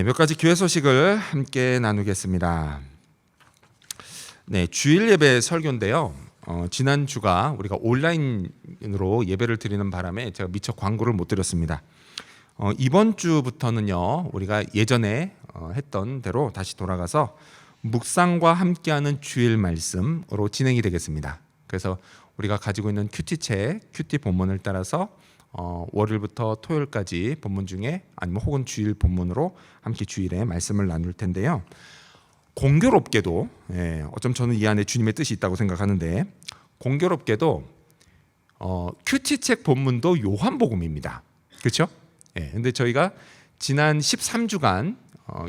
네, 몇 가지 교회 소식을 함께 나누겠습니다. 네, 주일 예배 설교인데요. 지난 주가 우리가 온라인으로 예배를 드리는 바람에 제가 미처 광고를 못 드렸습니다. 이번 주부터는요, 우리가 예전에 했던 대로 다시 돌아가서 묵상과 함께하는 주일 말씀으로 진행이 되겠습니다. 그래서 우리가 가지고 있는 큐티책, 큐티 본문을 따라서 월요일부터 토요일까지 본문 중에 아니면 혹은 주일 본문으로 함께 주일에 말씀을 나눌 텐데요. 공교롭게도 어쩜 저는 이 안에 주님의 뜻이 있다고 생각하는데, 공교롭게도 큐티책 본문도 요한복음입니다. 그렇죠? 근데 저희가 지난 13주간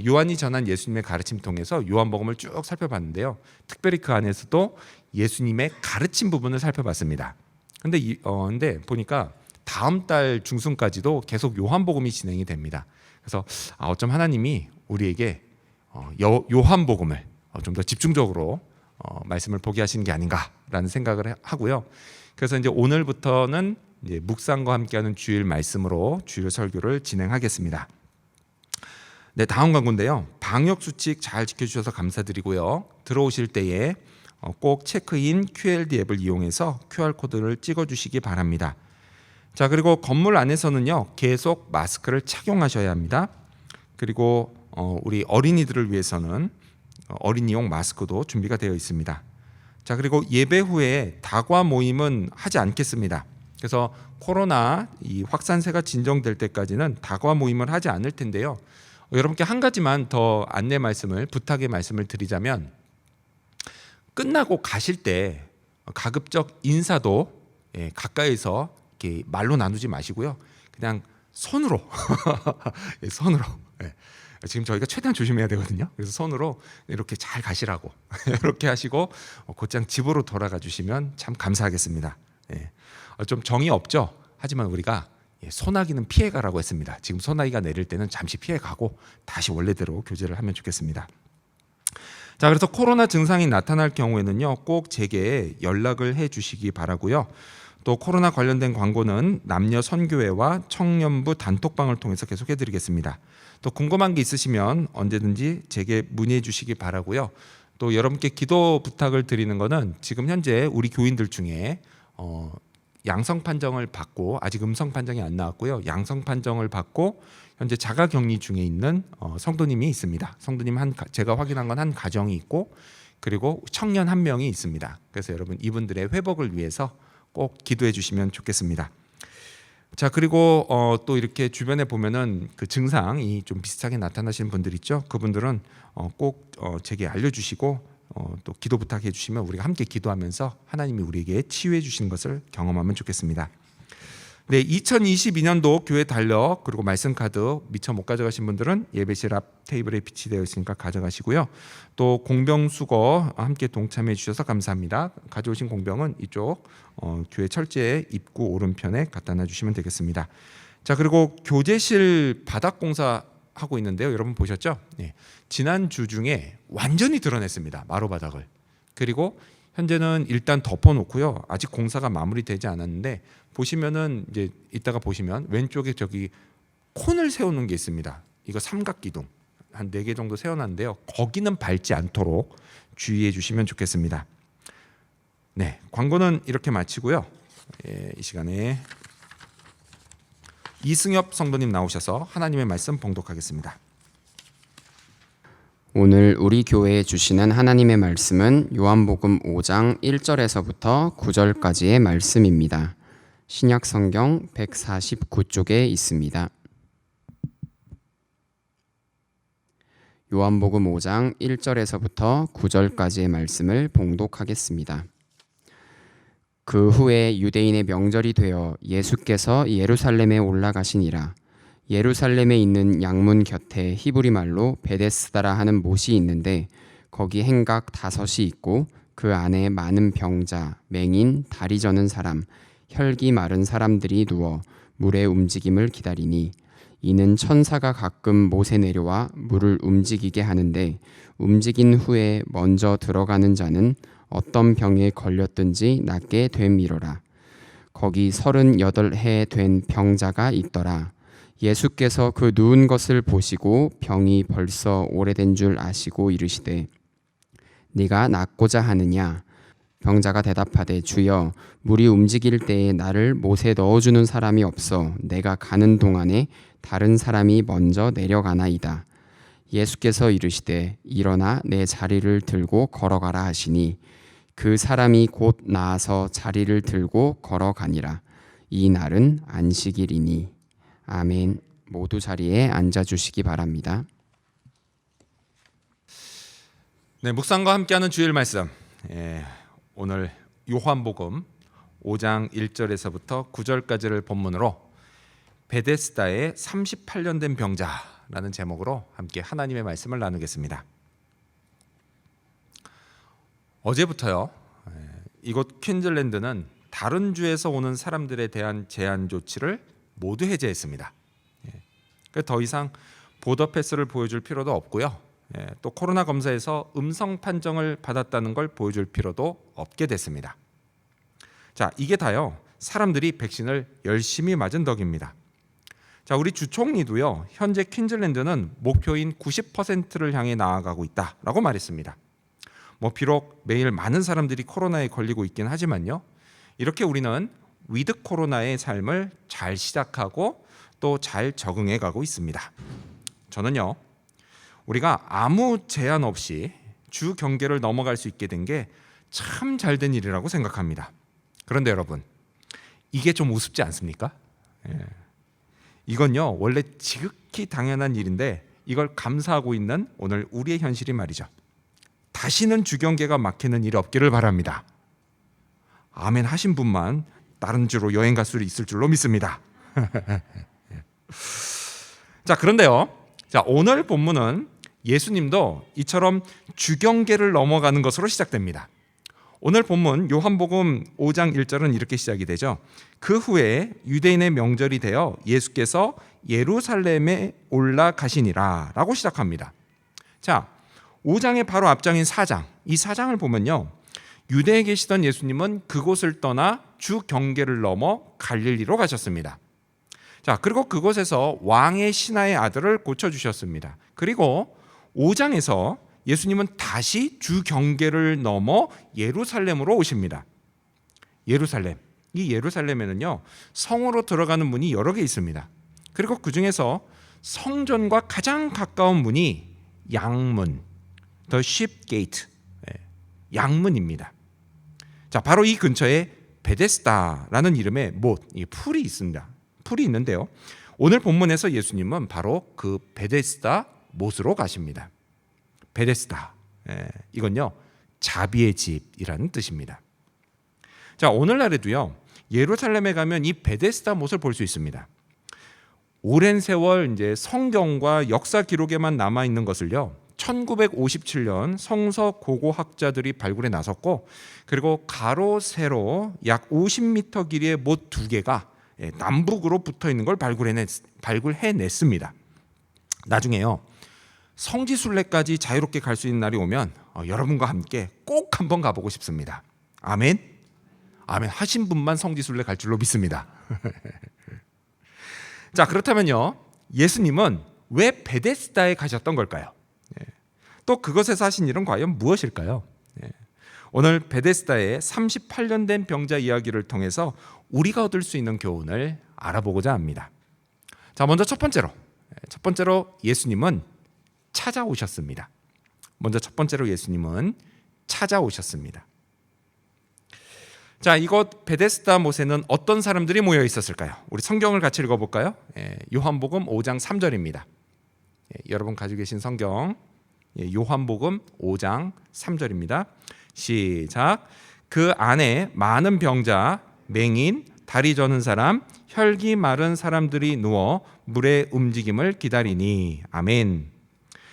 요한이 전한 예수님의 가르침 통해서 요한복음을 쭉 살펴봤는데요. 특별히 그 안에서도 예수님의 가르침 부분을 살펴봤습니다. 근데 보니까 다음 달 중순까지도 계속 요한복음이 진행이 됩니다. 그래서 어쩜 하나님이 우리에게 요한복음을 좀 더 집중적으로 말씀을 보게 하시는 게 아닌가라는 생각을 하고요. 그래서 이제 오늘부터는 이제 묵상과 함께하는 주일 말씀으로 주일 설교를 진행하겠습니다. 네, 다음 광고인데요. 방역 수칙 잘 지켜주셔서 감사드리고요. 들어오실 때에 꼭 체크인 QLD 앱을 이용해서 QR코드를 찍어주시기 바랍니다. 자, 그리고 건물 안에서는요, 계속 마스크를 착용하셔야 합니다. 그리고 우리 어린이들을 위해서는 어린이용 마스크도 준비가 되어 있습니다. 자, 그리고 예배 후에 다과 모임은 하지 않겠습니다. 그래서 코로나 이 확산세가 진정될 때까지는 다과 모임을 하지 않을 텐데요. 여러분께 한 가지만 더 안내 말씀을, 부탁의 말씀을 드리자면, 끝나고 가실 때 가급적 인사도 가까이서 이렇게 말로 나누지 마시고요. 그냥 손으로 손으로. 지금 저희가 최대한 조심해야 되거든요. 그래서 손으로 이렇게 잘 가시라고 이렇게 하시고 곧장 집으로 돌아가 주시면 참 감사하겠습니다. 좀 정이 없죠. 하지만 우리가 소나기는 피해가라고 했습니다. 지금 소나기가 내릴 때는 잠시 피해가고 다시 원래대로 교제를 하면 좋겠습니다. 자, 그래서 코로나 증상이 나타날 경우에는요, 꼭 제게 연락을 해 주시기 바라고요. 또 코로나 관련된 광고는 남녀 선교회와 청년부 단톡방을 통해서 계속 해드리겠습니다. 또 궁금한 게 있으시면 언제든지 제게 문의해 주시기 바라고요. 또 여러분께 기도 부탁을 드리는 거는, 지금 현재 우리 교인들 중에 양성 판정을 받고, 아직 음성 판정이 안 나왔고요, 양성 판정을 받고 현재 자가 격리 중에 있는 성도님이 있습니다. 성도님 제가 확인한 건 한 가정이 있고, 그리고 청년 한 명이 있습니다. 그래서 여러분, 이분들의 회복을 위해서 꼭 기도해 주시면 좋겠습니다. 자, 그리고 또 이렇게 주변에 보면은 그 증상이 좀 비슷하게 나타나시는 분들 있죠. 그분들은 꼭 제게 알려주시고 또 기도 부탁해 주시면 우리가 함께 기도하면서 하나님이 우리에게 치유해 주시는 것을 경험하면 좋겠습니다. 네, 2022년도 교회 달력 그리고 말씀 카드 미처 못 가져가신 분들은 예배실 앞 테이블에 비치되어 있으니까 가져가시고요. 또 공병 수거 함께 동참해 주셔서 감사합니다. 가져오신 공병은 이쪽 교회 철제 입구 오른편에 갖다 놔주시면 되겠습니다. 자, 그리고 교제실 바닥 공사 하고 있는데요. 여러분 보셨죠? 지난 주 중에 완전히 드러냈습니다. 마루 바닥을. 그리고 현재는 일단 덮어놓고요. 아직 공사가 마무리되지 않았는데, 보시면은 이제 이따가 보시면 왼쪽에 저기 콘을 세우는 게 있습니다. 이거 삼각기둥 한 4개 정도 세워놨는데요. 거기는 밟지 않도록 주의해 주시면 좋겠습니다. 네, 광고는 이렇게 마치고요. 이 시간에 이승엽 성도님 나오셔서 하나님의 말씀 봉독하겠습니다. 오늘 우리 교회에 주시는 하나님의 말씀은 요한복음 5장 1절에서부터 9절까지의 말씀입니다. 신약 성경 149쪽에 있습니다. 요한복음 5장 1절에서부터 9절까지의 말씀을 봉독하겠습니다. 그 후에 유대인의 명절이 되어 예수께서 예루살렘에 올라가시니라. 예루살렘에 있는 양문 곁에 히브리 말로 베데스다라 하는 못이 있는데, 거기 행각 5이 있고 그 안에 많은 병자, 맹인, 다리 저는 사람, 혈기 마른 사람들이 누워 물의 움직임을 기다리니, 이는 천사가 가끔 못에 내려와 물을 움직이게 하는데, 움직인 후에 먼저 들어가는 자는 어떤 병에 걸렸든지 낫게 됨이로라. 거기 38해 된 병자가 있더라. 예수께서 그 누운 것을 보시고 병이 벌써 오래된 줄 아시고 이르시되 네가 낫고자 하느냐? 병자가 대답하되 주여 물이 움직일 때에 나를 못에 넣어주는 사람이 없어 내가 가는 동안에 다른 사람이 먼저 내려가나이다. 예수께서 이르시되 일어나 내 자리를 들고 걸어가라 하시니 그 사람이 곧 나아서 자리를 들고 걸어가니라. 이 날은 안식일이니. 아멘. 모두 자리에 앉아주시기 바랍니다. 네, 묵상과 함께하는 주일 말씀. 오늘 요한복음 5장 1절에서부터 9절까지를 본문으로 베데스다의 38년 된 병자라는 제목으로 함께 하나님의 말씀을 나누겠습니다. 어제부터요, 이곳 퀸즐랜드는 다른 주에서 오는 사람들에 대한 제한 조치를 모두 해제했습니다. 더 이상 보더 패스를 보여줄 필요도 없고요. 또 코로나 검사에서 음성 판정을 받았다는 걸 보여줄 필요도 없게 됐습니다. 자, 이게 다요, 사람들이 백신을 열심히 맞은 덕입니다. 자, 우리 주 총리도요, 현재 퀸즐랜드는 목표인 90%를 향해 나아가고 있다라고 말했습니다. 비록 매일 많은 사람들이 코로나에 걸리고 있긴 하지만요, 이렇게 우리는 위드 코로나의 삶을 잘 시작하고 또 잘 적응해 가고 있습니다. 저는요, 우리가 아무 제한 없이 주 경계를 넘어갈 수 있게 된 게 참 잘된 일이라고 생각합니다. 그런데 여러분, 이게 좀 우습지 않습니까? 이건요, 원래 지극히 당연한 일인데 이걸 감사하고 있는 오늘 우리의 현실이 말이죠. 다시는 주 경계가 막히는 일이 없기를 바랍니다. 아멘 하신 분만 다른 주로 여행 갈 수 있을 줄로 믿습니다. 자, 그런데요, 자, 오늘 본문은 예수님도 이처럼 주경계를 넘어가는 것으로 시작됩니다. 오늘 본문 요한복음 5장 1절은 이렇게 시작이 되죠. 그 후에 유대인의 명절이 되어 예수께서 예루살렘에 올라가시니라 라고 시작합니다. 자, 5장의 바로 앞장인 4장, 이 4장을 보면요, 유대에 계시던 예수님은 그곳을 떠나 주 경계를 넘어 갈릴리로 가셨습니다. 자, 그리고 그곳에서 왕의 신하의 아들을 고쳐주셨습니다. 그리고 5장에서 예수님은 다시 주 경계를 넘어 예루살렘으로 오십니다. 예루살렘, 이 예루살렘에는요, 성으로 들어가는 문이 여러 개 있습니다. 그리고 그 중에서 성전과 가장 가까운 문이 양문, The Sheep Gate, 양문입니다. 자, 바로 이 근처에 베데스다라는 이름의 못, 이 풀이 있습니다. 풀이 있는데요, 오늘 본문에서 예수님은 바로 그 베데스다 못으로 가십니다. 베데스다, 이건요, 자비의 집이라는 뜻입니다. 자, 오늘날에도요, 예루살렘에 가면 이 베데스다 못을 볼 수 있습니다. 오랜 세월 이제 성경과 역사 기록에만 남아 있는 것을요, 1957년 성서 고고학자들이 발굴해 나섰고, 그리고 가로 세로 약 50m 길이의 못 두 개가 남북으로 붙어 있는 걸 발굴해냈습니다. 나중에요, 성지순례까지 자유롭게 갈 수 있는 날이 오면 여러분과 함께 꼭 한번 가보고 싶습니다. 아멘. 아멘 하신 분만 성지순례 갈 줄로 믿습니다. 자, 그렇다면요, 예수님은 왜 베데스다에 가셨던 걸까요? 또 그것에서 하신 일은 과연 무엇일까요? 오늘 베데스다의 38년 된 병자 이야기를 통해서 우리가 얻을 수 있는 교훈을 알아보고자 합니다. 자, 먼저 첫 번째로 예수님은 찾아오셨습니다. 자, 이곳 베데스다 못에는 어떤 사람들이 모여 있었을까요? 우리 성경을 같이 읽어볼까요? 요한복음 5장 3절입니다. 여러분 가지고 계신 성경, 요한복음 5장 3절입니다. 시작. 그 안에 많은 병자, 맹인, 다리 저는 사람, 혈기 마른 사람들이 누워 물의 움직임을 기다리니. 아멘.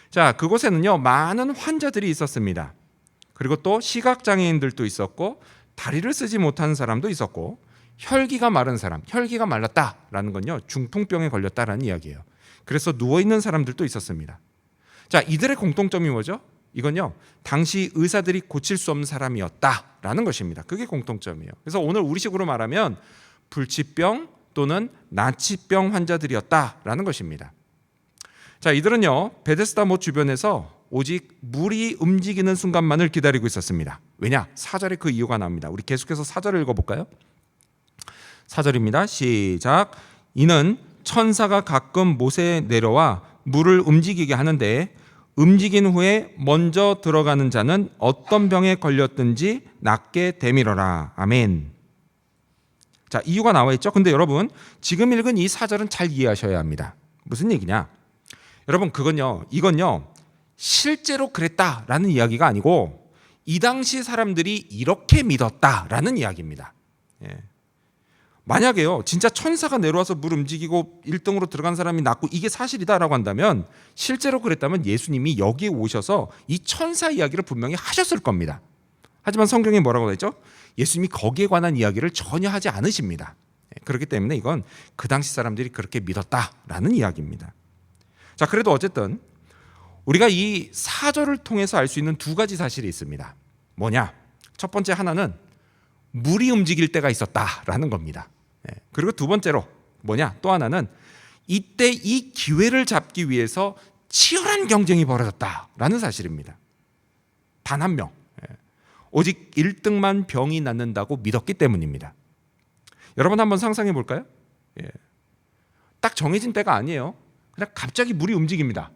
자, 그곳에는요, 많은 환자들이 있었습니다. 그리고 또 시각장애인들도 있었고, 다리를 쓰지 못하는 사람도 있었고, 혈기가 마른 사람, 혈기가 말랐다라는 건요, 중풍병에 걸렸다라는 이야기예요. 그래서 누워있는 사람들도 있었습니다. 자, 이들의 공통점이 뭐죠? 이건요, 당시 의사들이 고칠 수 없는 사람이었다라는 것입니다. 그게 공통점이에요. 그래서 오늘 우리식으로 말하면 불치병, 또는 나치병 환자들이었다라는 것입니다. 자, 이들은요 베데스다 못 주변에서 오직 물이 움직이는 순간만을 기다리고 있었습니다. 왜냐? 4절에 그 이유가 나옵니다. 우리 계속해서 4절을 읽어볼까요? 4절입니다. 시작. 이는 천사가 가끔 못에 내려와 물을 움직이게 하는데 움직인 후에 먼저 들어가는 자는 어떤 병에 걸렸든지 낫게 되밀어라. 아멘. 자, 이유가 나와 있죠. 근데 여러분 지금 읽은 이 4절은 잘 이해하셔야 합니다. 무슨 얘기냐? 여러분 이건요 실제로 그랬다라는 이야기가 아니고 이 당시 사람들이 이렇게 믿었다라는 이야기입니다. 예. 만약에요 진짜 천사가 내려와서 물 움직이고 1등으로 들어간 사람이 낫고 이게 사실이다라고 한다면 실제로 그랬다면 예수님이 여기에 오셔서 이 천사 이야기를 분명히 하셨을 겁니다. 하지만 성경에 뭐라고 했죠? 예수님이 거기에 관한 이야기를 전혀 하지 않으십니다. 그렇기 때문에 이건 그 당시 사람들이 그렇게 믿었다라는 이야기입니다. 자, 그래도 어쨌든 우리가 이 4절을 통해서 알 수 있는 두 가지 사실이 있습니다. 뭐냐? 첫 번째 하나는 물이 움직일 때가 있었다라는 겁니다. 그리고 두 번째로 뭐냐? 또 하나는 이때 이 기회를 잡기 위해서 치열한 경쟁이 벌어졌다라는 사실입니다. 단 한 명. 오직 1등만 병이 낫는다고 믿었기 때문입니다. 여러분 한번 상상해 볼까요? 딱 정해진 때가 아니에요. 그냥 갑자기 물이 움직입니다.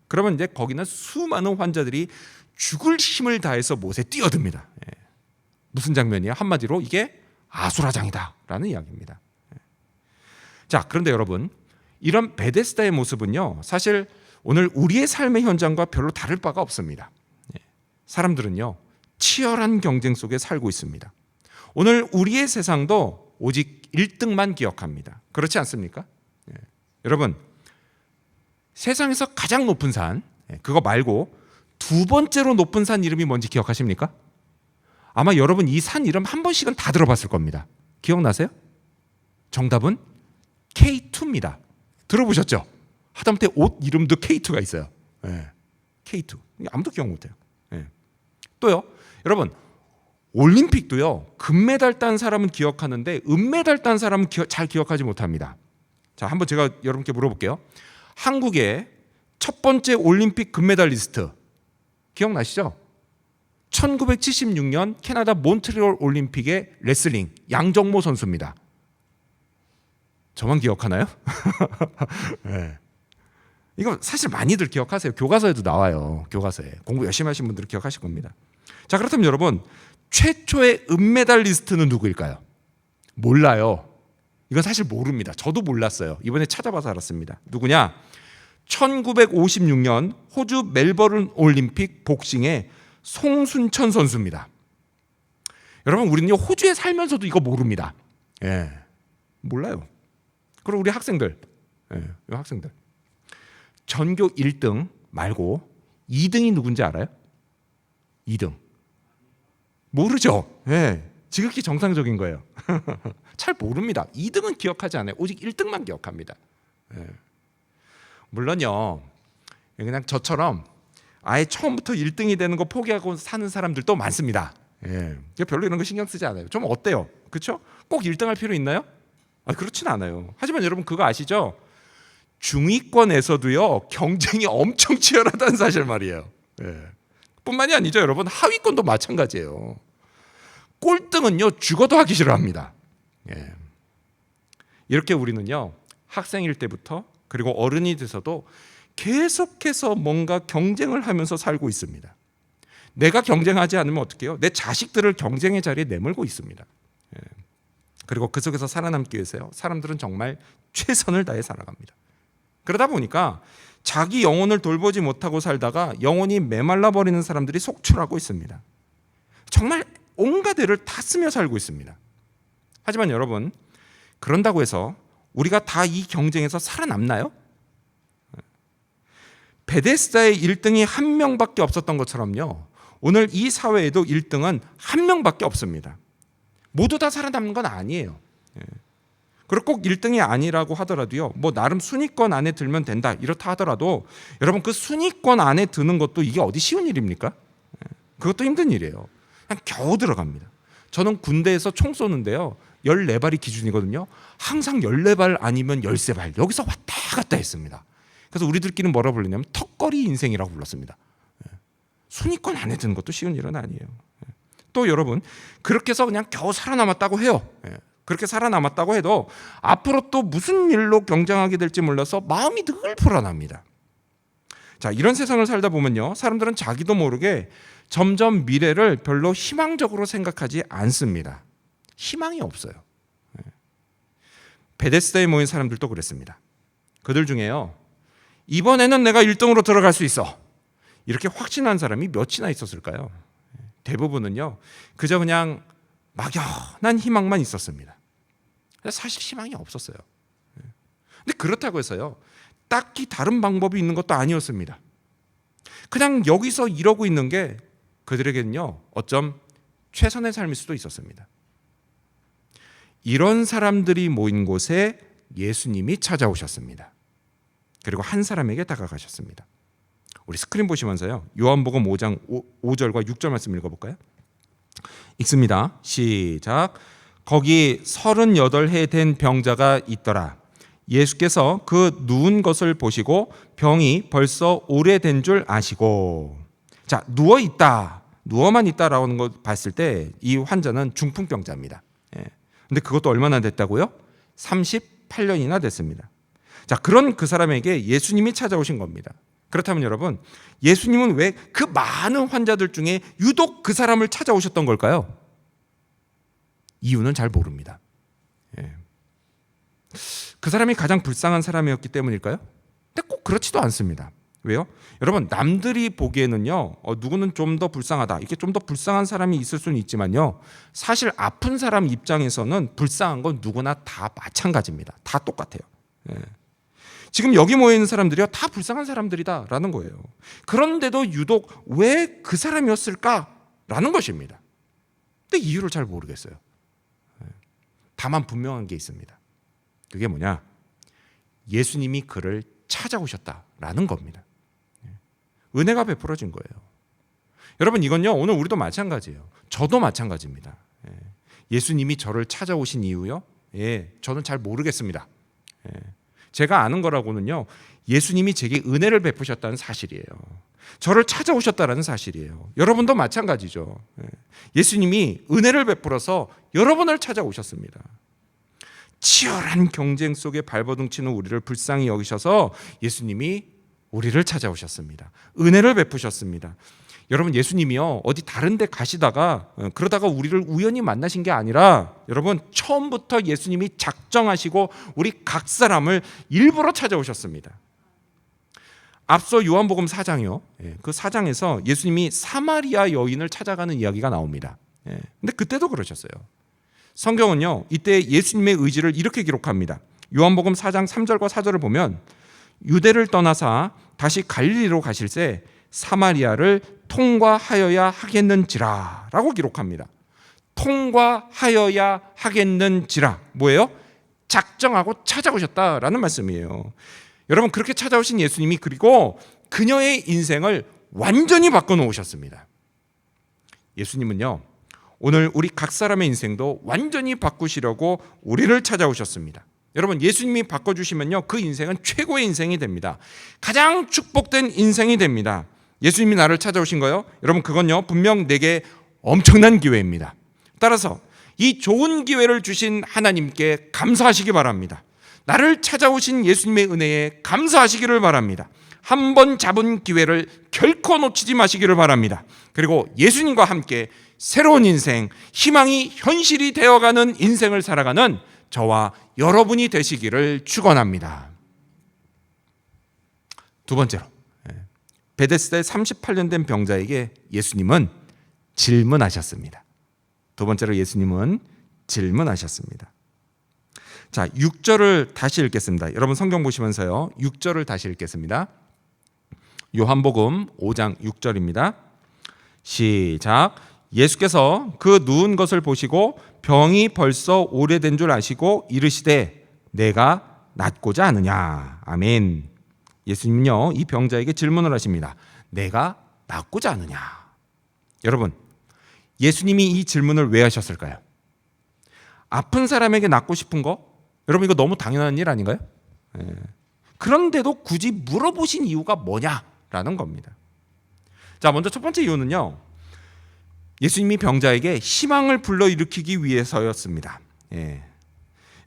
그러면 이제 거기는 수많은 환자들이 죽을 힘을 다해서 못에 뛰어듭니다. 무슨 장면이에요? 한마디로 이게 아수라장이다라는 이야기입니다. 자, 그런데 여러분 이런 베데스다의 모습은요 사실 오늘 우리의 삶의 현장과 별로 다를 바가 없습니다. 사람들은요 치열한 경쟁 속에 살고 있습니다. 오늘 우리의 세상도 오직 1등만 기억합니다. 그렇지 않습니까? 여러분 세상에서 가장 높은 산 그거 말고 두 번째로 높은 산 이름이 뭔지 기억하십니까? 아마 여러분 이 산 이름 한 번씩은 다 들어봤을 겁니다. 기억나세요? 정답은 K2입니다. 들어보셨죠? 하다못해 옷 이름도 K2가 있어요. K2 아무도 기억 못해요. 또요 여러분 올림픽도요 금메달 딴 사람은 기억하는데 은메달 딴 사람은 잘 기억하지 못합니다. 자, 한번 제가 여러분께 물어볼게요. 한국의 첫 번째 올림픽 금메달리스트 기억나시죠? 1976년 캐나다 몬트리올 올림픽의 레슬링 양정모 선수입니다. 저만 기억하나요? 네. 이거 사실 많이들 기억하세요. 교과서에도 나와요. 교과서에 공부 열심히 하신 분들은 기억하실 겁니다. 자, 그렇다면 여러분 최초의 은메달리스트는 누구일까요? 몰라요. 이건 사실 모릅니다. 저도 몰랐어요. 이번에 찾아봐서 알았습니다. 누구냐? 1956년 호주 멜버른 올림픽 복싱의 송순천 선수입니다. 여러분 우리는요 호주에 살면서도 이거 모릅니다. 몰라요. 그리고 우리 학생들, 학생들 전교 1등 말고 2등이 누군지 알아요? 2등 모르죠. 지극히 정상적인 거예요. 잘 모릅니다. 2등은 기억하지 않아요. 오직 1등만 기억합니다. 물론요 그냥 저처럼 아예 처음부터 1등이 되는 거 포기하고 사는 사람들도 많습니다. 별로 이런 거 신경 쓰지 않아요. 좀 어때요? 그렇죠? 꼭 1등 할 필요 있나요? 그렇진 않아요. 하지만 여러분 그거 아시죠? 중위권에서도요 경쟁이 엄청 치열하다는 사실 말이에요. 뿐만이 아니죠 여러분 하위권도 마찬가지예요. 꼴등은요 죽어도 하기 싫어합니다. 이렇게 우리는요 학생일 때부터 그리고 어른이 돼서도 계속해서 뭔가 경쟁을 하면서 살고 있습니다. 내가 경쟁하지 않으면 어떻게 해요? 내 자식들을 경쟁의 자리에 내몰고 있습니다. 그리고 그 속에서 살아남기 위해서요 사람들은 정말 최선을 다해 살아갑니다. 그러다 보니까 자기 영혼을 돌보지 못하고 살다가 영혼이 메말라 버리는 사람들이 속출하고 있습니다. 정말 온갖 애를 다 쓰며 살고 있습니다. 하지만 여러분 그런다고 해서 우리가 다 이 경쟁에서 살아남나요? 베데스다의 1등이 한 명밖에 없었던 것처럼요 오늘 이 사회에도 1등은 한 명밖에 없습니다. 모두 다 살아남는 건 아니에요. 그리고 꼭 1등이 아니라고 하더라도요 뭐 나름 순위권 안에 들면 된다 이렇다 하더라도 여러분 그 순위권 안에 드는 것도 이게 어디 쉬운 일입니까? 그것도 힘든 일이에요. 그냥 겨우 들어갑니다. 저는 군대에서 총 쏘는데요 14발이 기준이거든요. 항상 14발 아니면 13발 여기서 왔다 갔다 했습니다. 그래서 우리들끼리는 뭐라 부르냐면 턱걸이 인생이라고 불렀습니다. 순위권 안에 드는 것도 쉬운 일은 아니에요. 또 여러분 그렇게 해서 그냥 겨우 살아남았다고 해요. 그렇게 살아남았다고 해도 앞으로 또 무슨 일로 경쟁하게 될지 몰라서 마음이 늘 불안합니다. 자, 이런 세상을 살다 보면요, 사람들은 자기도 모르게 점점 미래를 별로 희망적으로 생각하지 않습니다. 희망이 없어요. 베데스다에 모인 사람들도 그랬습니다. 그들 중에요, 이번에는 내가 1등으로 들어갈 수 있어, 이렇게 확신한 사람이 몇이나 있었을까요? 대부분은요, 그저 그냥 막연한 희망만 있었습니다. 사실 희망이 없었어요. 근데 그렇다고 해서요, 딱히 다른 방법이 있는 것도 아니었습니다. 그냥 여기서 이러고 있는 게 그들에게는요, 어쩜 최선의 삶일 수도 있었습니다. 이런 사람들이 모인 곳에 예수님이 찾아오셨습니다. 그리고 한 사람에게 다가가셨습니다. 우리 스크린 보시면서요, 요한복음 5장 5절과 6절 말씀 읽어볼까요? 읽습니다. 시작. 거기 38해 된 병자가 있더라. 예수께서 그 누운 것을 보시고 병이 벌써 오래된 줄 아시고, 자, 누워만 있다라는 걸 봤을 때 이 환자는 중풍병자입니다. 근데 그것도 얼마나 됐다고요? 38년이나 됐습니다. 자, 그런 그 사람에게 예수님이 찾아오신 겁니다. 그렇다면 여러분, 예수님은 왜 그 많은 환자들 중에 유독 그 사람을 찾아오셨던 걸까요? 이유는 잘 모릅니다. 그 사람이 가장 불쌍한 사람이었기 때문일까요? 근데 꼭 그렇지도 않습니다. 왜요? 여러분, 남들이 보기에는요, 누구는 좀 더 불쌍하다, 이렇게 좀 더 불쌍한 사람이 있을 수는 있지만요, 사실 아픈 사람 입장에서는 불쌍한 건 누구나 다 마찬가지입니다. 다 똑같아요. 지금 여기 모여있는 사람들이요, 다 불쌍한 사람들이다라는 거예요. 그런데도 유독 왜 그 사람이었을까라는 것입니다. 근데 이유를 잘 모르겠어요. 다만 분명한 게 있습니다. 그게 뭐냐? 예수님이 그를 찾아오셨다라는 겁니다. 은혜가 베풀어진 거예요. 여러분, 이건요, 오늘 우리도 마찬가지예요. 저도 마찬가지입니다. 예수님이 저를 찾아오신 이유요? 저는 잘 모르겠습니다. 제가 아는 거라고는요, 예수님이 제게 은혜를 베푸셨다는 사실이에요. 저를 찾아오셨다는 사실이에요. 여러분도 마찬가지죠. 예수님이 은혜를 베풀어서 여러분을 찾아오셨습니다. 치열한 경쟁 속에 발버둥 치는 우리를 불쌍히 여기셔서 예수님이 우리를 찾아오셨습니다. 은혜를 베푸셨습니다. 여러분, 예수님이요, 어디 다른 데 가시다가 그러다가 우리를 우연히 만나신 게 아니라, 여러분, 처음부터 예수님이 작정하시고 우리 각 사람을 일부러 찾아오셨습니다. 앞서 요한복음 4장이요, 그 4장에서 예수님이 사마리아 여인을 찾아가는 이야기가 나옵니다. 근데 그때도 그러셨어요. 성경은요, 이때 예수님의 의지를 이렇게 기록합니다. 요한복음 4장 3절과 4절을 보면, 유대를 떠나사 다시 갈릴리로 가실새 사마리아를 통과하여야 하겠는지라 라고 기록합니다. 통과하여야 하겠는지라, 뭐예요? 작정하고 찾아오셨다라는 말씀이에요. 여러분, 그렇게 찾아오신 예수님이 그리고 그녀의 인생을 완전히 바꿔놓으셨습니다. 예수님은요, 오늘 우리 각 사람의 인생도 완전히 바꾸시려고 우리를 찾아오셨습니다. 여러분, 예수님이 바꿔주시면요, 그 인생은 최고의 인생이 됩니다. 가장 축복된 인생이 됩니다. 예수님이 나를 찾아오신 거요, 여러분, 그건요, 분명 내게 엄청난 기회입니다. 따라서 이 좋은 기회를 주신 하나님께 감사하시기 바랍니다. 나를 찾아오신 예수님의 은혜에 감사하시기를 바랍니다. 한 번 잡은 기회를 결코 놓치지 마시기를 바랍니다. 그리고 예수님과 함께 새로운 인생, 희망이 현실이 되어가는 인생을 살아가는 저와 여러분이 되시기를 축원합니다. 두 번째로, 베데스다에 38년 된 병자에게 예수님은 질문하셨습니다. 두 번째로 예수님은 질문하셨습니다. 자, 6절을 다시 읽겠습니다. 여러분 성경 보시면서요, 6절을 다시 읽겠습니다. 요한복음 5장 6절입니다. 시작. 예수께서 그 누운 것을 보시고 병이 벌써 오래된 줄 아시고 이르시되 내가 낫고자 하느냐. 아멘. 예수님은요, 이 병자에게 질문을 하십니다. 내가 낫고자 하느냐. 여러분, 예수님이 이 질문을 왜 하셨을까요? 아픈 사람에게 낫고 싶은 거? 여러분 이거 너무 당연한 일 아닌가요? 그런데도 굳이 물어보신 이유가 뭐냐라는 겁니다. 자, 먼저 첫 번째 이유는요. 예수님이 병자에게 희망을 불러일으키기 위해서였습니다.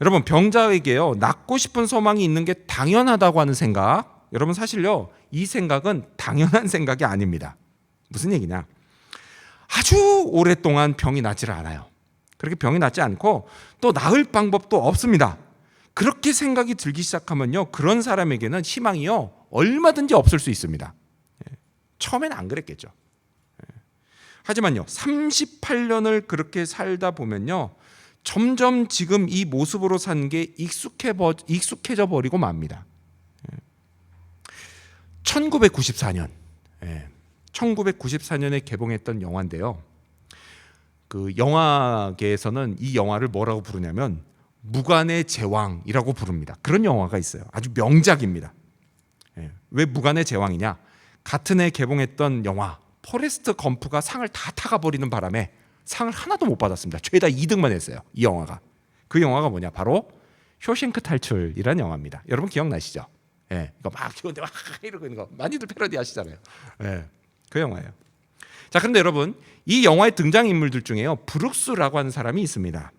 여러분 병자에게요 낫고 싶은 소망이 있는 게 당연하다고 하는 생각, 여러분 사실요 이 생각은 당연한 생각이 아닙니다. 무슨 얘기냐? 아주 오랫동안 병이 낫지를 않아요. 그렇게 병이 낫지 않고 또 나을 방법도 없습니다. 그렇게 생각이 들기 시작하면요 그런 사람에게는 희망이요 얼마든지 없을 수 있습니다. 처음에는 안 그랬겠죠. 하지만요 38년을 그렇게 살다 보면요 점점 지금 이 모습으로 사는 게 익숙해져 버리고 맙니다. 1994년에 개봉했던 영화인데요. 그 영화계에서는 이 영화를 뭐라고 부르냐면 무관의 제왕이라고 부릅니다. 그런 영화가 있어요. 아주 명작입니다. 왜 무관의 제왕이냐? 같은 해 개봉했던 영화 포레스트 검프가 상을 다 타가 버리는 바람에 상을 하나도 못 받았습니다. 최다 2등만 했어요. 이 영화가. 그 영화가 뭐냐? 바로 쇼생크 탈출이라는 영화입니다. 여러분 기억나시죠? 이거 막 좋은데 막 이러고 있는 거 많이들 패러디 하시잖아요. 그 영화예요. 자, 그런데 여러분 이 영화의 등장 인물들 중에요 브룩스라고 하는 사람이 있습니다.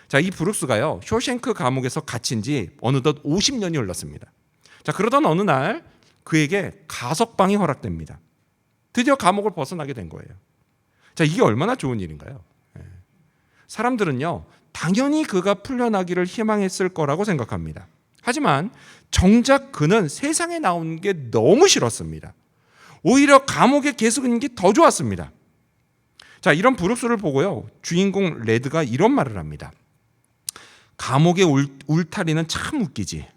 자, 이 브룩스가요 쇼생크 감옥에서 갇힌 지 어느덧 50년이 흘렀습니다. 자, 그러던 어느 날 그에게 가석방이 허락됩니다. 드디어 감옥을 벗어나게 된 거예요. 자, 이게 얼마나 좋은 일인가요? 사람들은요 당연히 그가 풀려나기를 희망했을 거라고 생각합니다. 하지만 정작 그는 세상에 나오는 게 너무 싫었습니다. 오히려 감옥에 계속 있는 게 더 좋았습니다. 자, 이런 브룩스를 보고요 주인공 레드가 이런 말을 합니다. 감옥의 울타리는 참 웃기지.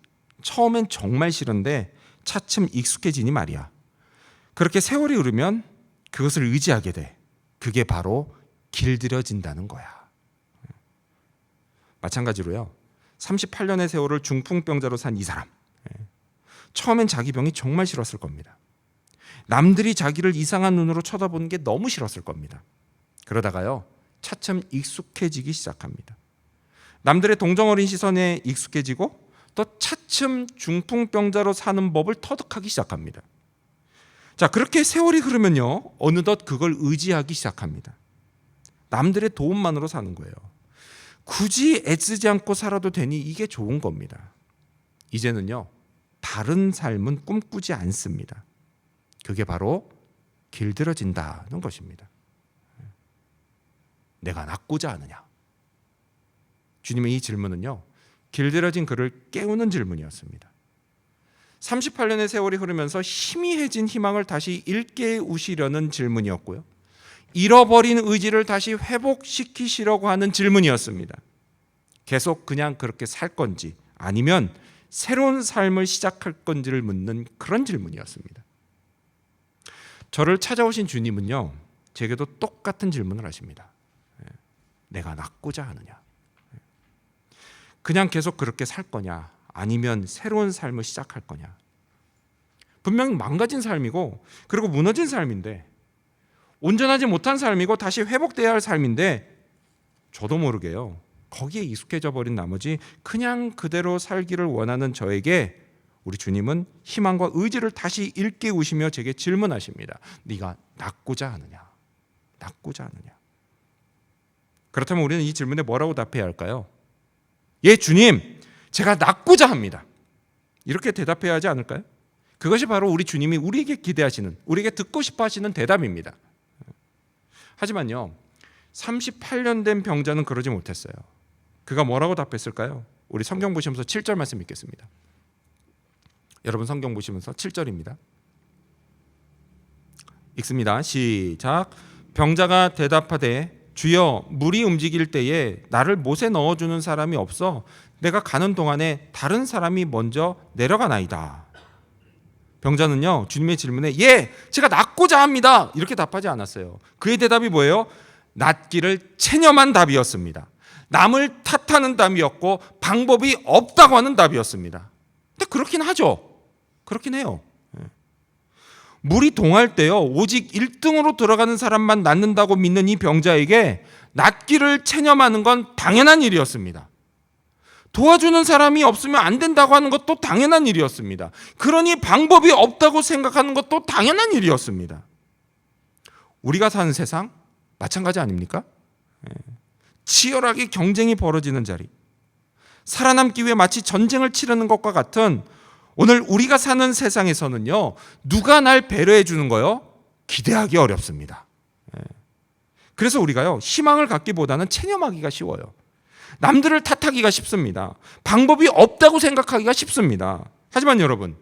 처음엔 정말 싫은데 차츰 익숙해지니 말이야. 그렇게 세월이 흐르면 그것을 의지하게 돼. 그게 바로 길들여진다는 거야. 마찬가지로요 38년의 세월을 중풍병자로 산 이 사람, 처음엔 자기 병이 정말 싫었을 겁니다. 남들이 자기를 이상한 눈으로 쳐다보는 게 너무 싫었을 겁니다. 그러다가요 차츰 익숙해지기 시작합니다. 남들의 동정어린 시선에 익숙해지고 또 차츰 중풍병자로 사는 법을 터득하기 시작합니다. 자, 그렇게 세월이 흐르면요 어느덧 그걸 의지하기 시작합니다. 남들의 도움만으로 사는 거예요. 굳이 애쓰지 않고 살아도 되니 이게 좋은 겁니다. 이제는요 다른 삶은 꿈꾸지 않습니다. 그게 바로 길들여진다는 것입니다. 내가 낫고자 하느냐? 주님의 이 질문은요 길들여진 그를 깨우는 질문이었습니다. 38년의 세월이 흐르면서 희미해진 희망을 다시 일깨우시려는 질문이었고요. 잃어버린 의지를 다시 회복시키시려고 하는 질문이었습니다. 계속 그냥 그렇게 살 건지 아니면 새로운 삶을 시작할 건지를 묻는 그런 질문이었습니다. 저를 찾아오신 주님은요 제게도 똑같은 질문을 하십니다. 내가 낫고자 하느냐? 그냥 계속 그렇게 살 거냐 아니면 새로운 삶을 시작할 거냐? 분명히 망가진 삶이고 그리고 무너진 삶인데 온전하지 못한 삶이고 다시 회복돼야 할 삶인데 저도 모르게요 거기에 익숙해져 버린 나머지 그냥 그대로 살기를 원하는 저에게 우리 주님은 희망과 의지를 다시 일깨우시며 제게 질문하십니다. 네가 낫고자 하느냐? 낫고자 하느냐? 그렇다면 우리는 이 질문에 뭐라고 답해야 할까요? 예, 주님, 제가 낫고자 합니다. 이렇게 대답해야 하지 않을까요? 그것이 바로 우리 주님이 우리에게 기대하시는, 우리에게 듣고 싶어 하시는 대답입니다. 하지만요 38년 된 병자는 그러지 못했어요. 그가 뭐라고 답했을까요? 우리 성경 보시면서 7절 말씀 읽겠습니다. 여러분 성경 보시면서 7절입니다. 읽습니다. 시작. 병자가 대답하되 주여 물이 움직일 때에 나를 못에 넣어주는 사람이 없어 내가 가는 동안에 다른 사람이 먼저 내려가나이다. 병자는요 주님의 질문에 예 제가 낫고자 합니다 이렇게 답하지 않았어요. 그의 대답이 뭐예요? 낫기를 체념한 답이었습니다. 남을 탓하는 답이었고 방법이 없다고 하는 답이었습니다. 근데 그렇긴 하죠. 그렇긴 해요. 물이 동할 때요 오직 1등으로 들어가는 사람만 낫는다고 믿는 이 병자에게 낫기를 체념하는 건 당연한 일이었습니다. 도와주는 사람이 없으면 안 된다고 하는 것도 당연한 일이었습니다. 그러니 방법이 없다고 생각하는 것도 당연한 일이었습니다. 우리가 사는 세상 마찬가지 아닙니까? 치열하게 경쟁이 벌어지는 자리, 살아남기 위해 마치 전쟁을 치르는 것과 같은 오늘 우리가 사는 세상에서는요, 누가 날 배려해 주는 거요? 기대하기 어렵습니다. 그래서 우리가요, 희망을 갖기보다는 체념하기가 쉬워요. 남들을 탓하기가 쉽습니다. 방법이 없다고 생각하기가 쉽습니다. 하지만 여러분,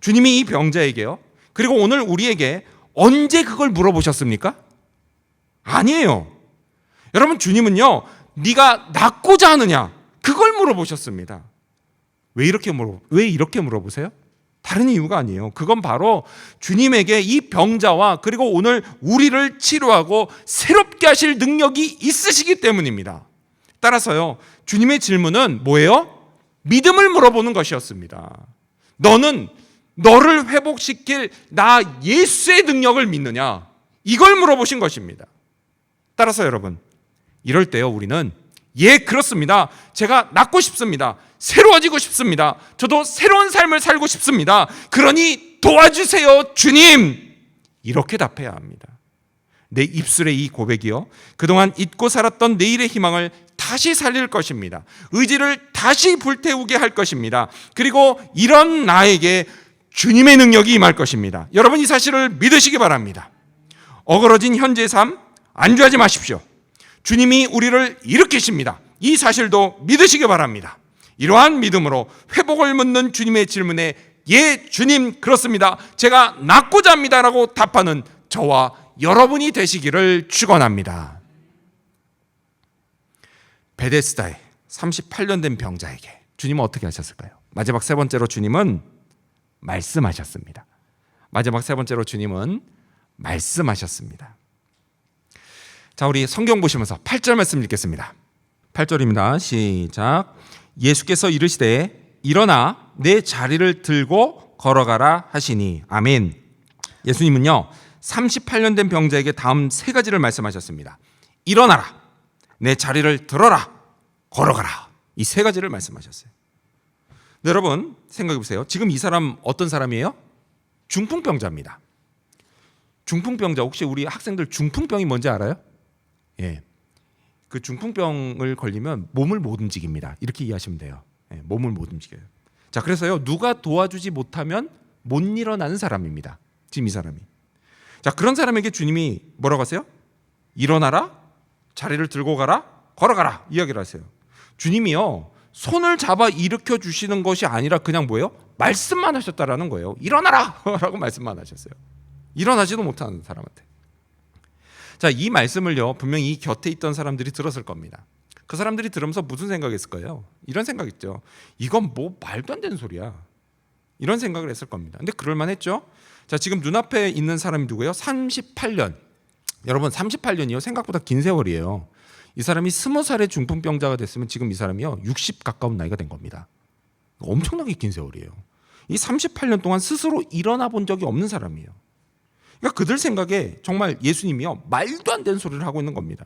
주님이 이 병자에게요, 그리고 오늘 우리에게 언제 그걸 물어보셨습니까? 아니에요. 여러분, 주님은요, 네가 낫고자 하느냐, 그걸 물어보셨습니다. 왜 이렇게 물어보세요? 다른 이유가 아니에요. 그건 바로 주님에게 이 병자와 그리고 오늘 우리를 치료하고 새롭게 하실 능력이 있으시기 때문입니다. 따라서요, 주님의 질문은 뭐예요? 믿음을 물어보는 것이었습니다. 너는 너를 회복시킬 나 예수의 능력을 믿느냐? 이걸 물어보신 것입니다. 따라서 여러분, 이럴 때요, 우리는 그렇습니다. 제가 낫고 싶습니다. 새로워지고 싶습니다. 저도 새로운 삶을 살고 싶습니다. 그러니 도와주세요, 주님. 이렇게 답해야 합니다. 내 입술의 이 고백이요, 그동안 잊고 살았던 내일의 희망을 다시 살릴 것입니다. 의지를 다시 불태우게 할 것입니다. 그리고 이런 나에게 주님의 능력이 임할 것입니다. 여러분, 이 사실을 믿으시기 바랍니다. 어그러진 현재의 삶 안주하지 마십시오. 주님이 우리를 일으키십니다. 이 사실도 믿으시기 바랍니다. 이러한 믿음으로 회복을 묻는 주님의 질문에 주님 그렇습니다, 제가 낫고자 합니다 라고 답하는 저와 여러분이 되시기를 축원합니다. 베데스다에 38년 된 병자에게 주님은 어떻게 하셨을까요? 마지막 세 번째로 주님은 말씀하셨습니다. 마지막 세 번째로 주님은 말씀하셨습니다. 자, 우리 성경 보시면서 8절 말씀 읽겠습니다. 8절입니다. 시작. 예수께서 이르시되 일어나 내 자리를 들고 걸어가라 하시니. 아멘. 예수님은요, 38년 된 병자에게 다음 세 가지를 말씀하셨습니다. 일어나라, 내 자리를 들어라, 걸어가라. 이 세 가지를 말씀하셨어요. 네, 여러분 생각해 보세요. 지금 이 사람 어떤 사람이에요? 중풍병자입니다. 중풍병자, 혹시 우리 학생들 중풍병이 뭔지 알아요? 그 중풍병을 걸리면 몸을 못 움직입니다. 이렇게 이해하시면 돼요. 몸을 못 움직여요. 자, 그래서요, 누가 도와주지 못하면 못 일어나는 사람입니다. 지금 이 사람이. 자, 그런 사람에게 주님이 뭐라고 하세요? 일어나라, 자리를 들고 가라, 걸어가라 이야기를 하세요. 주님이요, 손을 잡아 일으켜 주시는 것이 아니라 그냥 뭐예요? 말씀만 하셨다라는 거예요. 일어나라 라고 말씀만 하셨어요. 일어나지도 못하는 사람한테. 자, 이 말씀을요, 분명히 이 곁에 있던 사람들이 들었을 겁니다. 그 사람들이 들으면서 무슨 생각했을 거예요? 이런 생각했죠. 이건 뭐 말도 안 되는 소리야. 이런 생각을 했을 겁니다. 근데 그럴만 했죠. 자, 지금 눈앞에 있는 사람이 누구예요? 38년. 여러분, 38년이요, 생각보다 긴 세월이에요. 이 사람이 20살의 중풍병자가 됐으면 지금 이 사람이요, 60 가까운 나이가 된 겁니다. 엄청나게 긴 세월이에요. 이 38년 동안 스스로 일어나 본 적이 없는 사람이에요. 그러니까 그들 생각에 정말 예수님이요, 말도 안 되는 소리를 하고 있는 겁니다.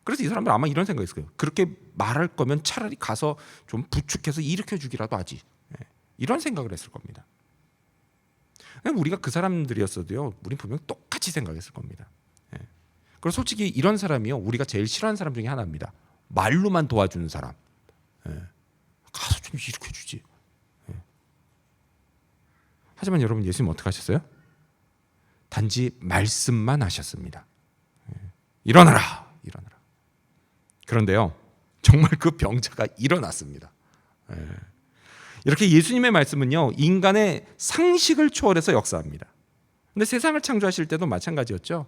그래서 이 사람들 아마 이런 생각이 있을 거예요. 그렇게 말할 거면 차라리 가서 좀 부축해서 일으켜 주기라도 하지. 이런 생각을 했을 겁니다. 우리가 그 사람들이었어도요, 우린 분명히 똑같이 생각했을 겁니다. 그리고 솔직히 이런 사람이요, 우리가 제일 싫어하는 사람 중에 하나입니다. 말로만 도와주는 사람. 가서 좀 일으켜 주지. 하지만 여러분, 예수님 어떻게 하셨어요? 단지 말씀만 하셨습니다. 일어나라, 일어나라. 그런데요, 정말 그 병자가 일어났습니다. 이렇게 예수님의 말씀은요, 인간의 상식을 초월해서 역사합니다. 근데 세상을 창조하실 때도 마찬가지였죠.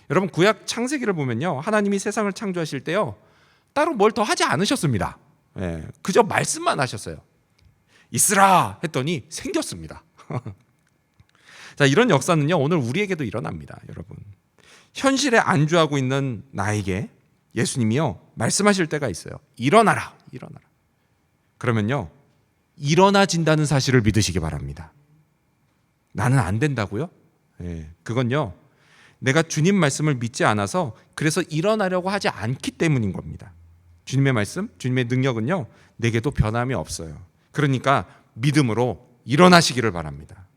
여러분, 구약 창세기를 보면요, 하나님이 세상을 창조하실 때요, 따로 뭘 더 하지 않으셨습니다. 그저 말씀만 하셨어요. 있으라 했더니 생겼습니다. 자, 이런 역사는요, 오늘 우리에게도 일어납니다. 여러분, 현실에 안주하고 있는 나에게 예수님이요, 말씀하실 때가 있어요. 일어나라, 일어나라. 그러면요, 일어나진다는 사실을 믿으시기 바랍니다. 나는 안 된다고요? 그건요, 내가 주님 말씀을 믿지 않아서 그래서 일어나려고 하지 않기 때문인 겁니다. 주님의 말씀, 주님의 능력은요, 내게도 변함이 없어요. 그러니까 믿음으로 일어나시기를 바랍니다.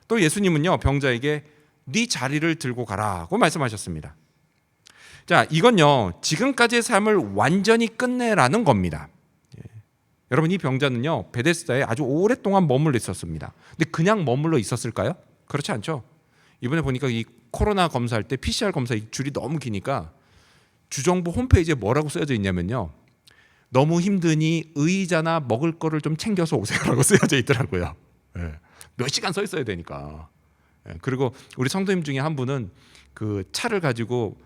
또 예수님은요, 병자에게 네 자리를 들고 가라고 말씀하셨습니다. 자, 이건요, 지금까지의 삶을 완전히 끝내라는 겁니다. 여러분, 이 병자는요, 베데스다에 아주 오랫동안 머물러 있었습니다. 근데 그냥 머물러 있었을까요? 그렇지 않죠. 이번에 보니까 이 코로나 검사할 때 PCR 검사 줄이 너무 기니까 주정부 홈페이지에 뭐라고 쓰여져 있냐면요, 너무 힘드니 의자나 먹을 거를 좀 챙겨서 오세요라고 쓰여져 있더라고요. 몇 시간 서 있어야 되니까. 그리고 우리 성도님 중에 한 분은 그 차를 가지고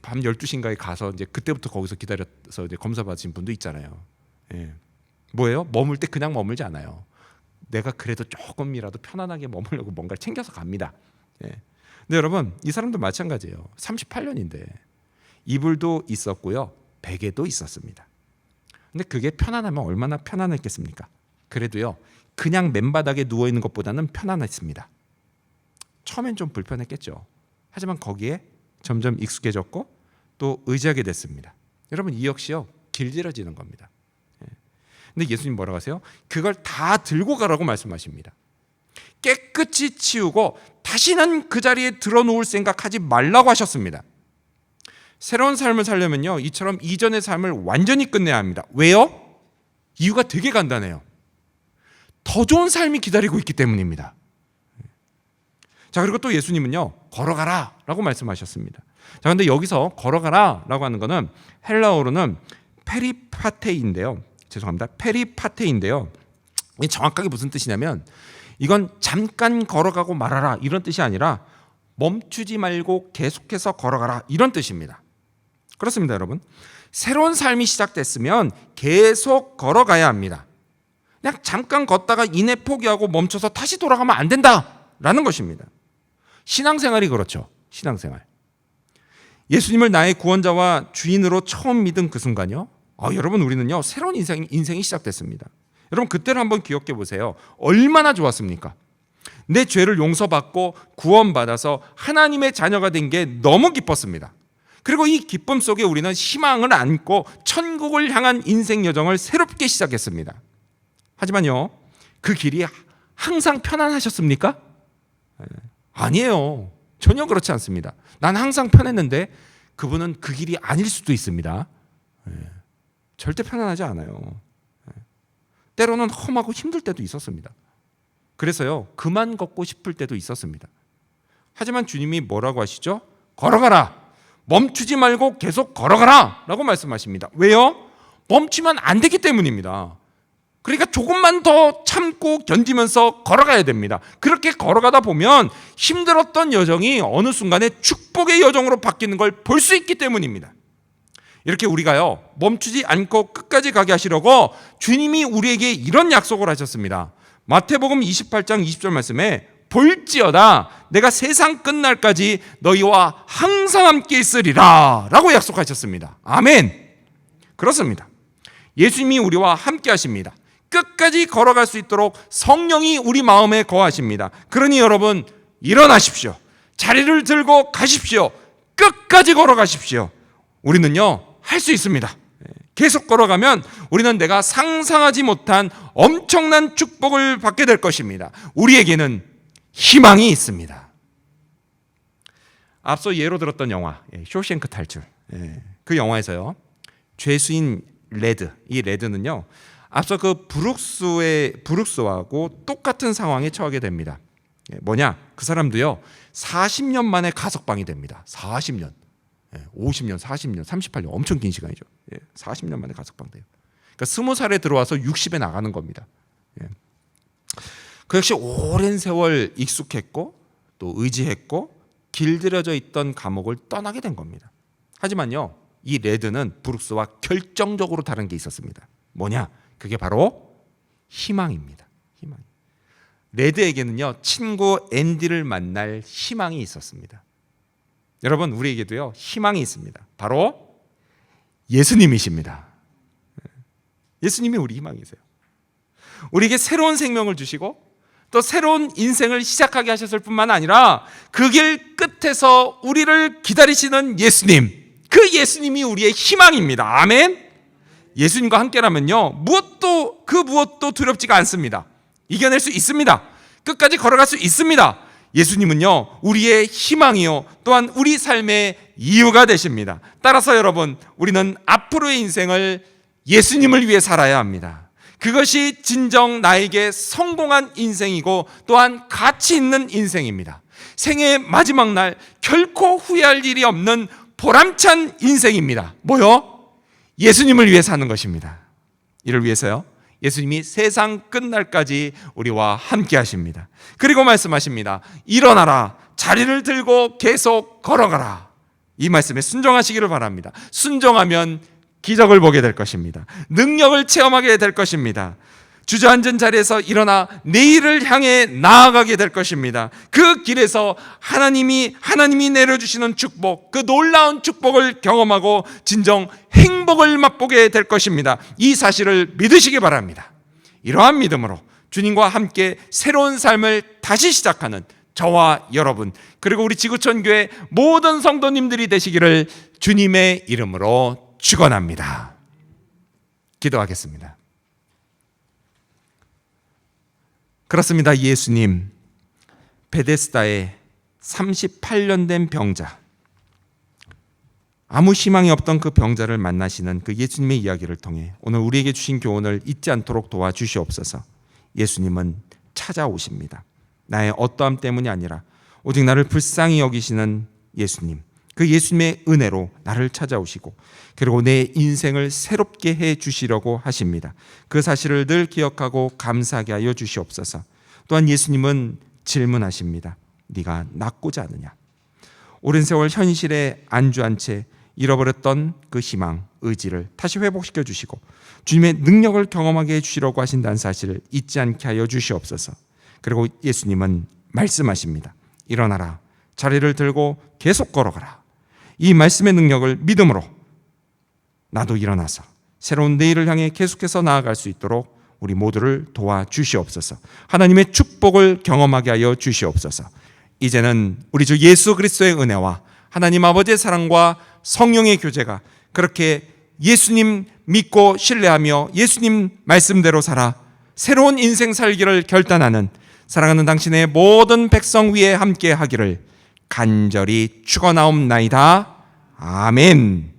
밤 12시인가에 가서 이제 그때부터 거기서 기다려서 이제 검사 받으신 분도 있잖아요. 뭐예요? 머물 때 그냥 머물지 않아요. 내가 그래도 조금이라도 편안하게 머물려고 뭔가를 챙겨서 갑니다. 근데 여러분, 이 사람도 마찬가지예요. 38년인데 이불도 있었고요, 베개도 있었습니다. 근데 그게 편안하면 얼마나 편안했겠습니까? 그래도요, 그냥 맨바닥에 누워 있는 것보다는 편안했습니다. 처음엔 좀 불편했겠죠. 하지만 거기에 점점 익숙해졌고 또 의지하게 됐습니다. 여러분, 이 역시요, 길들여지는 겁니다. 근데 예수님 뭐라고 하세요? 그걸 다 들고 가라고 말씀하십니다. 깨끗이 치우고 다시는 그 자리에 들어놓을 생각하지 말라고 하셨습니다. 새로운 삶을 살려면요, 이처럼 이전의 삶을 완전히 끝내야 합니다. 왜요? 이유가 되게 간단해요. 더 좋은 삶이 기다리고 있기 때문입니다. 자, 그리고 또 예수님은요, 걸어가라 라고 말씀하셨습니다. 자, 근데 여기서 걸어가라 라고 하는 거는 헬라어로는 페리파테인데요. 죄송합니다. 페리파테인데요. 이게 정확하게 무슨 뜻이냐면, 이건 잠깐 걸어가고 말아라 이런 뜻이 아니라 멈추지 말고 계속해서 걸어가라 이런 뜻입니다. 그렇습니다, 여러분. 새로운 삶이 시작됐으면 계속 걸어가야 합니다. 그냥 잠깐 걷다가 이내 포기하고 멈춰서 다시 돌아가면 안 된다라는 것입니다. 신앙생활이 그렇죠. 신앙생활. 예수님을 나의 구원자와 주인으로 처음 믿은 그 순간요, 여러분, 우리는요, 새로운 인생이 시작됐습니다. 여러분, 그때를 한번 기억해 보세요. 얼마나 좋았습니까? 내 죄를 용서받고 구원받아서 하나님의 자녀가 된 게 너무 기뻤습니다. 그리고 이 기쁨 속에 우리는 희망을 안고 천국을 향한 인생 여정을 새롭게 시작했습니다. 하지만요, 그 길이 항상 편안하셨습니까? 아니에요. 전혀 그렇지 않습니다. 난 항상 편했는데 그분은 그 길이 아닐 수도 있습니다. 절대 편안하지 않아요. 때로는 험하고 힘들 때도 있었습니다. 그래서요, 그만 걷고 싶을 때도 있었습니다. 하지만 주님이 뭐라고 하시죠? 걸어가라. 멈추지 말고 계속 걸어가라 라고 말씀하십니다. 왜요? 멈추면 안 되기 때문입니다. 그러니까 조금만 더 참고 견디면서 걸어가야 됩니다. 그렇게 걸어가다 보면 힘들었던 여정이 어느 순간에 축복의 여정으로 바뀌는 걸 볼 수 있기 때문입니다. 이렇게 우리가요, 멈추지 않고 끝까지 가게 하시려고 주님이 우리에게 이런 약속을 하셨습니다. 마태복음 28장 20절 말씀에 볼지어다 내가 세상 끝날까지 너희와 항상 함께 있으리라 라고 약속하셨습니다. 아멘. 그렇습니다. 예수님이 우리와 함께 하십니다. 끝까지 걸어갈 수 있도록 성령이 우리 마음에 거하십니다. 그러니 여러분, 일어나십시오. 자리를 들고 가십시오. 끝까지 걸어가십시오. 우리는요, 할 수 있습니다. 계속 걸어가면 우리는 내가 상상하지 못한 엄청난 축복을 받게 될 것입니다. 우리에게는 희망이 있습니다. 앞서 예로 들었던 영화 쇼생크 탈출, 그 영화에서요, 죄수인 레드, 이 레드는요, 앞서 그 브룩스하고 똑같은 상황에 처하게 됩니다. 뭐냐? 그 사람도요, 40년 만에 가석방이 됩니다. 40년, 50년, 40년, 38년, 엄청 긴 시간이죠. 40년 만에 가석방돼요. 그러니까 20살에 들어와서 60에 나가는 겁니다. 그 역시 오랜 세월 익숙했고 또 의지했고 길들여져 있던 감옥을 떠나게 된 겁니다. 하지만요, 이 레드는 브룩스와 결정적으로 다른 게 있었습니다. 뭐냐? 그게 바로 희망입니다. 희망. 레드에게는요, 친구 앤디를 만날 희망이 있었습니다. 여러분, 우리에게도요, 희망이 있습니다. 바로 예수님이십니다. 예수님이 우리 희망이세요. 우리에게 새로운 생명을 주시고 또 새로운 인생을 시작하게 하셨을 뿐만 아니라 그 길 끝에서 우리를 기다리시는 예수님, 그 예수님이 우리의 희망입니다. 아멘. 예수님과 함께라면요, 무엇도 두렵지가 않습니다. 이겨낼 수 있습니다. 끝까지 걸어갈 수 있습니다. 예수님은요, 우리의 희망이요, 또한 우리 삶의 이유가 되십니다. 따라서 여러분, 우리는 앞으로의 인생을 예수님을 위해 살아야 합니다. 그것이 진정 나에게 성공한 인생이고 또한 가치 있는 인생입니다. 생애의 마지막 날 결코 후회할 일이 없는 보람찬 인생입니다. 뭐요? 예수님을 위해 사는 것입니다. 이를 위해서요, 예수님이 세상 끝날까지 우리와 함께 하십니다. 그리고 말씀하십니다. 일어나라, 자리를 들고 계속 걸어가라. 이 말씀에 순종하시기를 바랍니다. 순종하면 기적을 보게 될 것입니다. 능력을 체험하게 될 것입니다. 주저앉은 자리에서 일어나 내일을 향해 나아가게 될 것입니다. 그 길에서 하나님이 내려주시는 축복, 그 놀라운 축복을 경험하고 진정 행복을 맛보게 될 것입니다. 이 사실을 믿으시기 바랍니다. 이러한 믿음으로 주님과 함께 새로운 삶을 다시 시작하는 저와 여러분, 그리고 우리 지구촌교회 모든 성도님들이 되시기를 주님의 이름으로 축원합니다. 기도하겠습니다. 그렇습니다. 예수님, 베데스다의 38년 된 병자, 아무 희망이 없던 그 병자를 만나시는 그 예수님의 이야기를 통해 오늘 우리에게 주신 교훈을 잊지 않도록 도와주시옵소서. 예수님은 찾아오십니다. 나의 어떠함 때문이 아니라 오직 나를 불쌍히 여기시는 예수님, 그 예수님의 은혜로 나를 찾아오시고 그리고 내 인생을 새롭게 해 주시려고 하십니다. 그 사실을 늘 기억하고 감사하게 하여 주시옵소서. 또한 예수님은 질문하십니다. 네가 낫고자 하느냐? 오랜 세월 현실에 안주한 채 잃어버렸던 그 희망, 의지를 다시 회복시켜 주시고 주님의 능력을 경험하게 해 주시려고 하신다는 사실을 잊지 않게 하여 주시옵소서. 그리고 예수님은 말씀하십니다. 일어나라, 자리를 들고 계속 걸어가라. 이 말씀의 능력을 믿음으로 나도 일어나서 새로운 내일을 향해 계속해서 나아갈 수 있도록 우리 모두를 도와주시옵소서. 하나님의 축복을 경험하게 하여 주시옵소서. 이제는 우리 주 예수 그리스도의 은혜와 하나님 아버지의 사랑과 성령의 교제가 그렇게 예수님 믿고 신뢰하며 예수님 말씀대로 살아 새로운 인생 살기를 결단하는 사랑하는 당신의 모든 백성 위에 함께 하기를 간절히 축원하옵나이다. 아멘.